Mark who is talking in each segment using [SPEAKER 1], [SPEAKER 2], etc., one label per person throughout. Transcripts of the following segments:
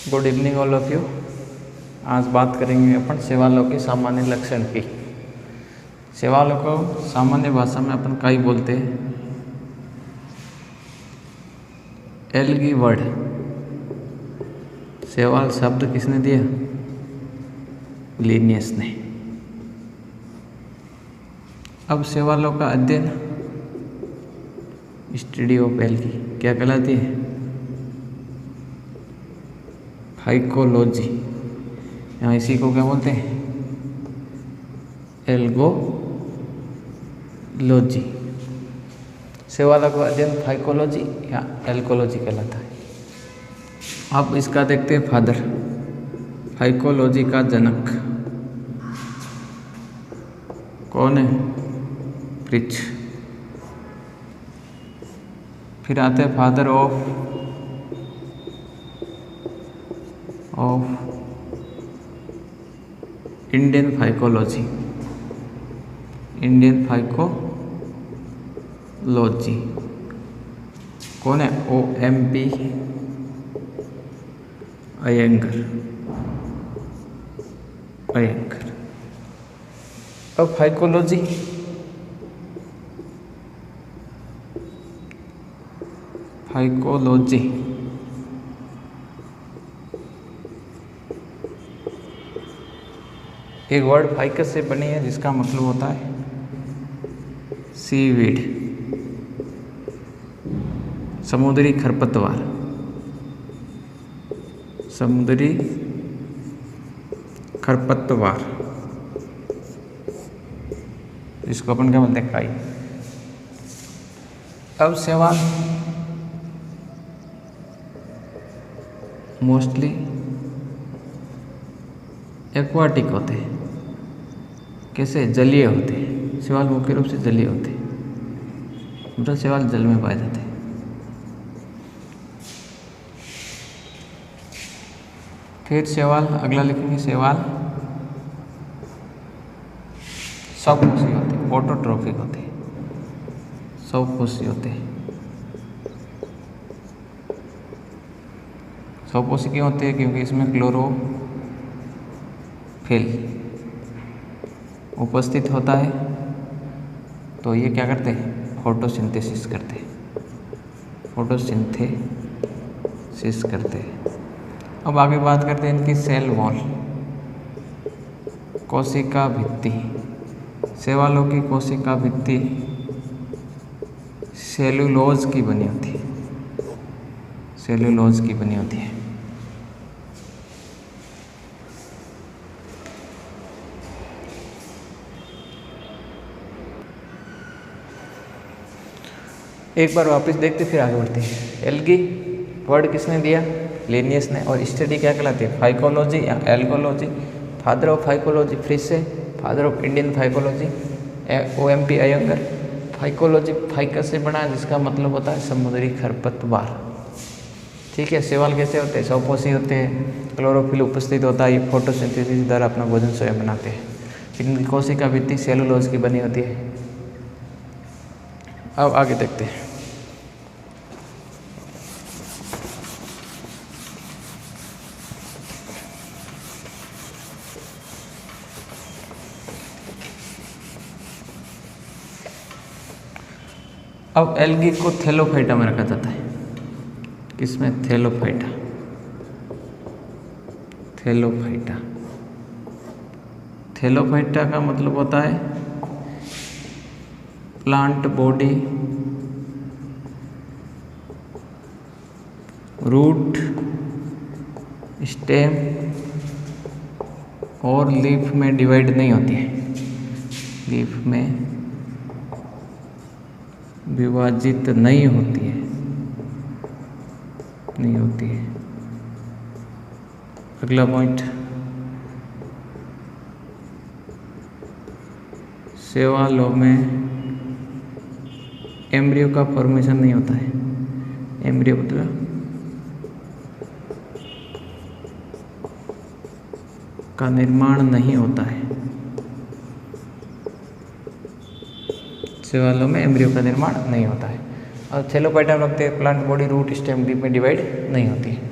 [SPEAKER 1] Good evening all of you. आज बात करेंगे अपन शैवालों के सामान्य लक्षण की। शैवालों को सामान्य भाषा में अपन काई बोलते हैं, एल्गी वर्ड। शैवाल शब्द किसने दिया? लिनियस ने। अब शैवालों का अध्ययन स्टडी ऑफ एल्गी क्या कहलाती है? फाइकोलॉजी। यहाँ इसी को क्या बोलते हैं? एल्गोलॉजी। शैवालों का अध्ययन फाइकोलॉजी या एल्गोलॉजी कहलाता है। अब इसका देखते हैं फादर। फाइकोलॉजी का जनक कौन है? प्रिच। फिर आते हैं father of Indian phycology. Indian phycology कौन है? OMP अयंगर। अब फाइकोलॉजी एक वर्ड फाइकस से बनी है जिसका मतलब होता है सीवीड, समुद्री खरपतवार। समुद्री खरपतवार इसको अपन क्या बोलते हैं? काई। अब शैवाल मोस्टली एक्वाटिक होते हैं। कैसे? जलीय होते हैं। शैवाल मुख्य रूप से जलीय होते हैं, मतलब शैवाल जल में पाए जाते हैं। फिर शैवाल अगला लिखेंगे, शैवाल स्वपोषी होते हैं, ऑटोट्रोफिक होते हैं, स्वपोषी होते हैं। स्वपोषी क्यों होते हैं? क्योंकि इसमें क्लोरोफिल उपस्थित होता है, तो ये क्या करते हैं? फोटोसिंथेसिस करते हैं। फोटोसिंथेसिस करते हैं। अब आगे बात करते हैं इनकी सेल वॉल, कोशिका भित्ति। शैवालों की कोशिका भित्ति सेलुलोज की बनी होती है। सेलुलोज की बनी होती है। एक बार वापस देखते फिर आगे बढ़ते हैं। एल्गी वर्ड किसने दिया? लिनियस ने। और स्टडी क्या कहलाती है? फाइकोलॉजी या एल्गोलॉजी। फादर ऑफ फाइकोलॉजी फिर से father of Indian phycology OMP Iyengar. Phycology फाइकस से बना जिसका मतलब होता है समुद्री खरपतवार। ठीक है। शैवाल कैसे होते हैं? स्वपोषी होते हैं, क्लोरोफिल उपस्थित होता है, ये फोटोसिंथेसिस द्वारा अपना भोजन स्वयं बनाते हैं। इनकी कोशिका भित्ति सेलुलोज की बनी होती है। अब आगे देखते हैं। अब एल्गी को थैलोफाइटा में रखा जाता है। किसमें? थैलोफाइटा। थैलोफाइटा का मतलब होता है प्लांट बॉडी, रूट, स्टेम और लीफ में डिवाइड नहीं होती है। लीफ में विभाजित नहीं होती है। अगला पॉइंट, शैवालों में एम्ब्रियो का फॉर्मेशन नहीं होता है। एम्ब्रियो मतलब का निर्माण नहीं होता है। शैवालों में एम्ब्रियो का निर्माण नहीं होता है। और थैलोफाइटा में रखते हैं plant body, root, stem, leaf में डिवाइड नहीं होती है।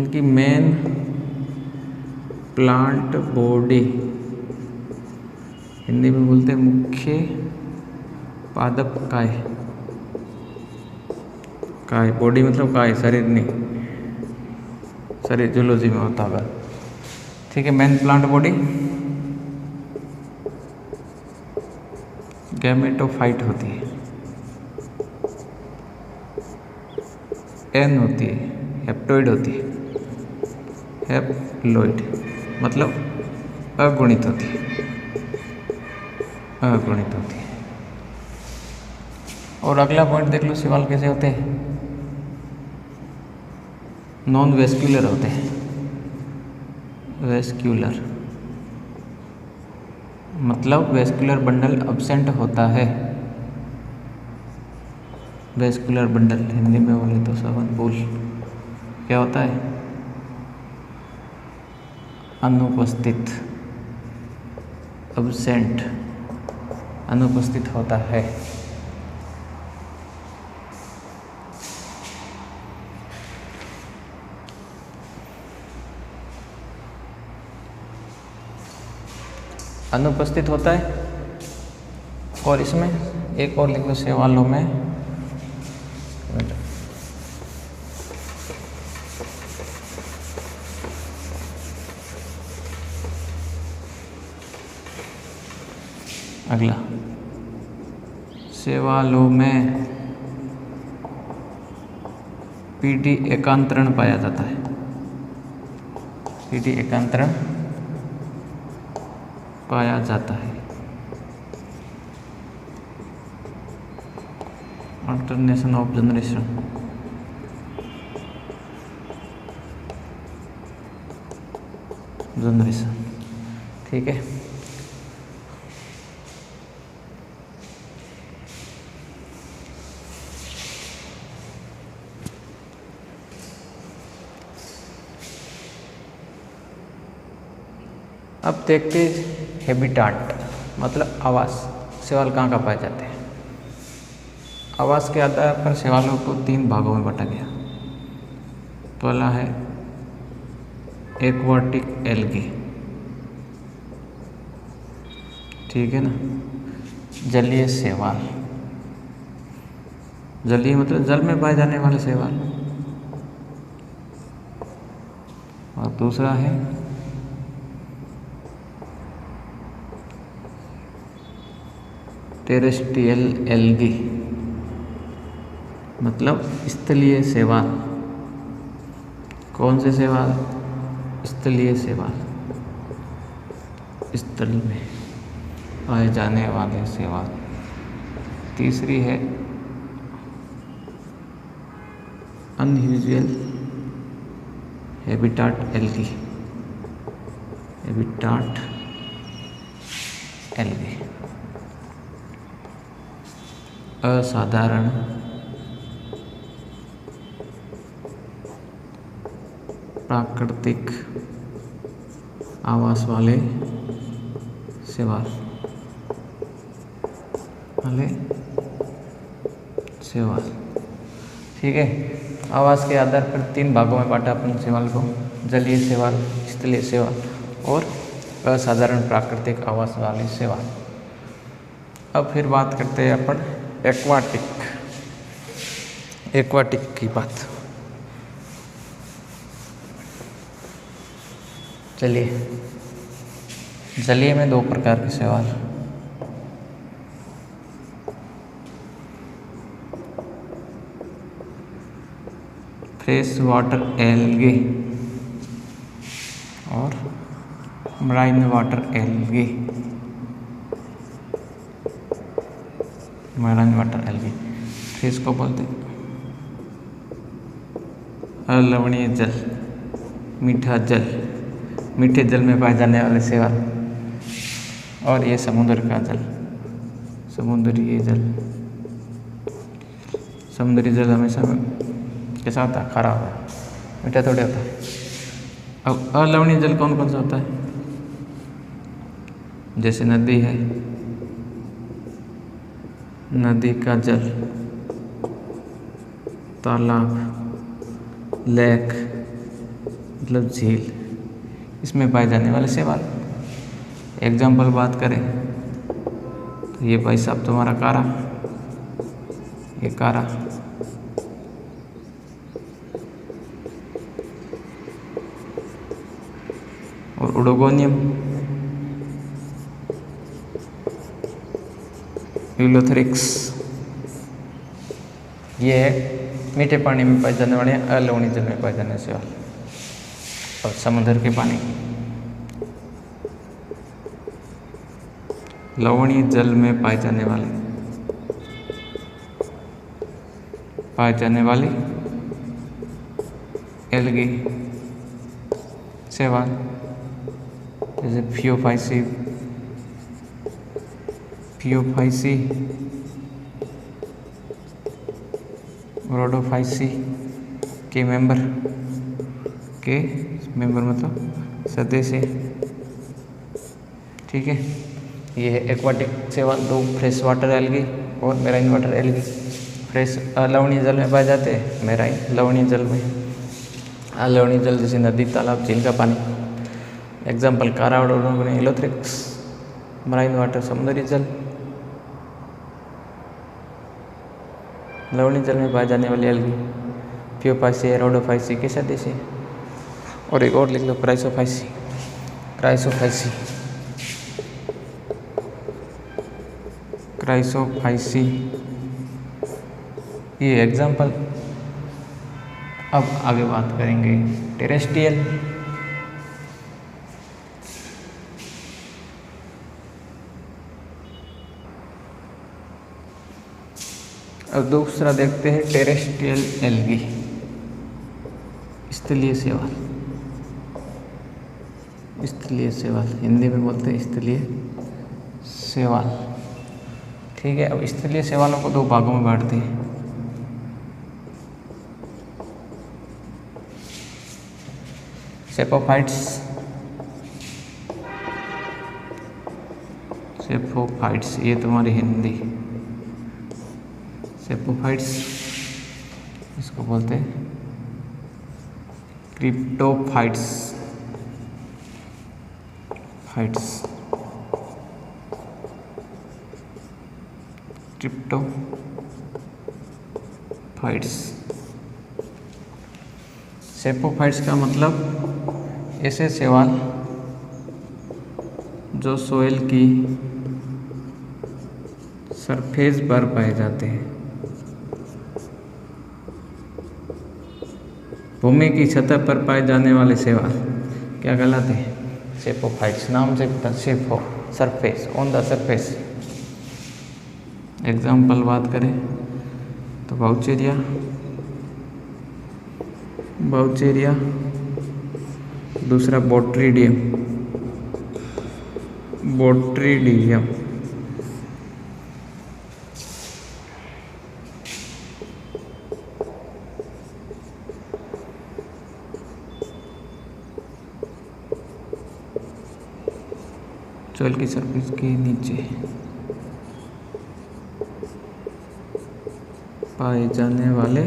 [SPEAKER 1] इनकी मेन प्लांट बॉडी, हिंदी में बोलते हैं मुख्य पादप काय। काय बॉडी मतलब काय, शरीर नहीं, शरीर जूलॉजी में होता होगा। ठीक है, मेन प्लांट बॉडी गैमेटोफाइट होती है, एन होती है, हेप्टोइड होती है, हेप्लोइड मतलब अगुणित होती है, अगुणित होती है। और अगला पॉइंट देख लो, सवाल कैसे होते हैं, नॉन वेस्क्यूलर होते हैं। वेस्क्यूलर मतलब वेस्कुलर बंडल अब्सेंट होता है। वेस्कुलर बंडल हिंदी में बोले तो श्रवण पुल क्या होता है, अनुपस्थित, अब्सेंट, अनुपस्थित होता है। अनुपस्थित होता है। और इसमें एक और लिख लो सवालों में, अगला सवालों में पीडी एकांतरण पाया जाता है। पीडी एकांतरण पाया जाता है। Alternation of generation, generation. ठीक है, अब देखते हैबिटाट मतलब आवास। सवाल कहाँ कहाँ पाए जाते हैं। आवास के आधार पर सवालों को 3 भागों में बांटा गया। पहला है एक्वाटिक एल्गी, ठीक है ना, जलीय शैवाल। जलीय मतलब जल में पाए जाने वाले शैवाल। और दूसरा है टेरेस्ट्रियल एल्गी मतलब स्थलीय शैवाल। कौन से शैवाल, स्थलीय शैवाल, स्थल में पाए जाने वाले शैवाल। तीसरी है unusual habitat algae, habitat algae असाधारण प्राकृतिक आवास वाले शैवाल, ठीक है। आवास के आधार पर 3 भागों में बांटा अपन शैवाल को, जलीय शैवाल, स्थलीय शैवाल और असाधारण प्राकृतिक आवास वाले शैवाल। अब फिर बात करते हैं अपन एक्वाटिक की बात। चलिए, जलीय में 2 प्रकार के शैवाल, फ्रेश वाटर एल्गे और marine water algae. Marine water algae fresh को बोलते अलवणीय जल, मीठा जल, मीठे जल में पाए जाने वाले शैवाल। और ये समुद्र का जल, समुद्री जल। समुद्री जल हमेशा कैसा होता है, खारा होता है, मीठा थोड़े होता है। अब अलवणीय जल कौन कौन सा होता है, जैसे नदी है, नदी का जल, तालाब, लेक, मतलब झील, इसमें पाए जाने वाले शैवाल। एग्जाम्पल बात करें तो ये भाई साहब तुम्हारा कारा, ये कारा, और उडोगोनियम, यूलोथेरिक्स, ये है मीठे पानी में पाए जाने वाले अलवणीय जल में पाए जाने वाले शैवाल। और समुद्र के पानी, लवणीय जल में पाए जाने वाले एल्गी शैवाल, जैसे फियोफाइसी, रोडोफाइसी के मेंबर मतलब सदस्य, ठीक है। ये है एक्वाटिक शैवाल, दो फ्रेश वाटर एल्गी और मेराइन वाटर एल्गी। फ्रेश लवणीय जल में पाए जाते हैं, मेराइन लवणीय जल में। लवणीय जल जैसे नदी, तालाब, झील का पानी। एग्जाम्पल कारा और यूलोथेरिक्स। मराइन वाटर समुद्री जल, लवणीय जल में पाए जाने वाली एल्गी। फियोफाइसी, रोडोफाइसी के सदस्य। और एक और लिख लो, क्राइसोफाइसी, ये एग्जाम्पल। अब आगे बात करेंगे टेरेस्ट्रियल। अब दूसरा देखते हैं टेरेस्ट्रियल एल्गी, स्थलीय शैवाल, हिंदी में बोलते हैं स्थलीय शैवाल, ठीक है। अब स्थलीय शैवालों को दो भागों में बांटते हैं। सेपोफाइट्स, ये तुम्हारी हिंदी। सेपोफाइट्स, इसको बोलते हैं क्रिप्टोफाइट्स। सेपोफाइट्स का मतलब ऐसे शैवाल जो सोइल की सरफेस पर पाए जाते हैं। भूमि की सतह पर पाए जाने वाले शैवाल क्या कहलाते हैं? सेपोफाइट्स। नाम से पता, sapro surface, on the surface. Example बात करें तो बाउचेरिया, दूसरा बोट्रीडियम। सोइल की सरफेस के नीचे पाए जाने वाले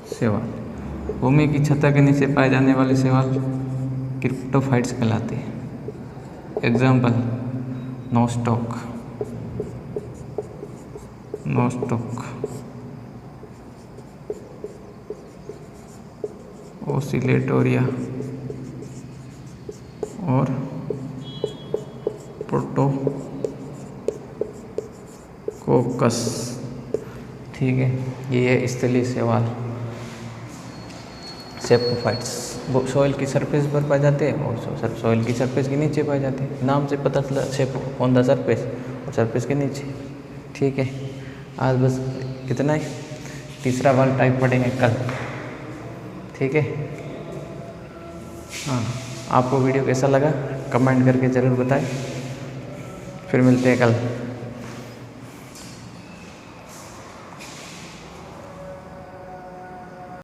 [SPEAKER 1] शैवाल, भूमि की सतह के नीचे पाए जाने वाले शैवाल क्रिप्टोफाइट्स कहलाते हैं। एग्जाम्पल नोस्टॉक, ओसिलेटोरिया और प्रोटोकोकस, ठीक है। ये है स्थलीय शैवाल सेपोफाइट्स। सॉइल की सरफेस पर पाए जाते हैं और सॉइल की सरफेस के नीचे पाए जाते हैं। नाम से पता चला, सेपो ऑन द सरफेस और सरफेस के नीचे, ठीक है। आज बस इतना ही। तीसरा वाला टाइप पढ़ेंगे कल, ठीक है। हाँ, आपको वीडियो कैसा लगा कमेंट करके ज़रूर बताएं। फिर मिलते हैं कल।